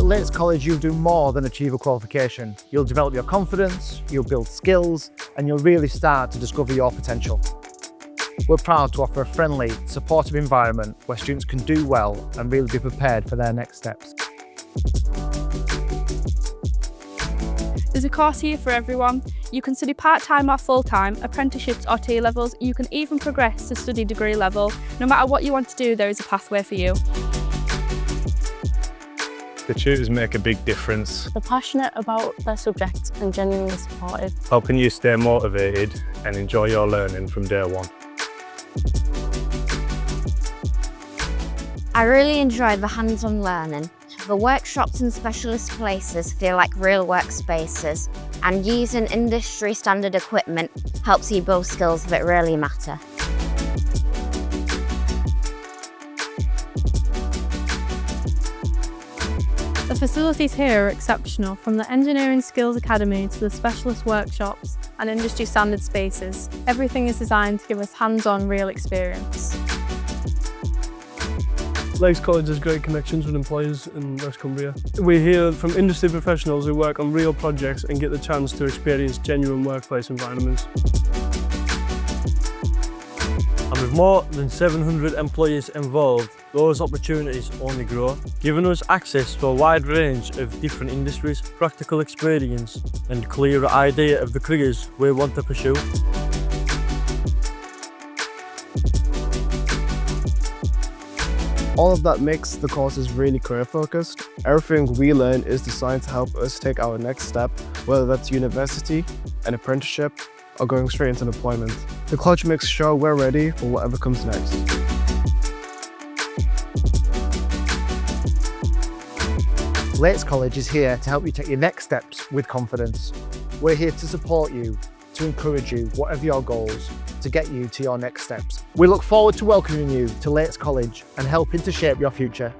At Lates College, you'll do more than achieve a qualification. You'll develop your confidence, you'll build skills, and you'll really start to discover your potential. We're proud to offer a friendly, supportive environment where students can do well and really be prepared for their next steps. There's a course here for everyone. You can study part-time or full-time, apprenticeships or T-levels. You can even progress to study degree level. No matter what you want to do, there is a pathway for you. The tutors make a big difference, They're passionate about their subject and genuinely supportive. helping you stay motivated and enjoy your learning from day one. I really enjoyed the hands-on learning. The workshops and specialist places feel like real workspaces, and using industry standard equipment helps you build skills that really matter. The facilities here are exceptional, from the Engineering Skills Academy to the specialist workshops and industry standard spaces. Everything is designed to give us hands-on real experience. Lates College has great connections with employers in West Cumbria. We hear from industry professionals who work on real projects and get the chance to experience genuine workplace environments. And with more than 700 employees involved, those opportunities only grow, giving us access to a wide range of different industries, practical experience, and clearer idea of the careers we want to pursue. All of that makes the courses really career focused. Everything we learn is designed to help us take our next step, whether that's university, an apprenticeship, or going straight into employment. The college makes sure we're ready for whatever comes next. Lates College is here to help you take your next steps with confidence. We're here to support you, to encourage you, whatever your goals, to get you to your next steps. We look forward to welcoming you to Lates College and helping to shape your future.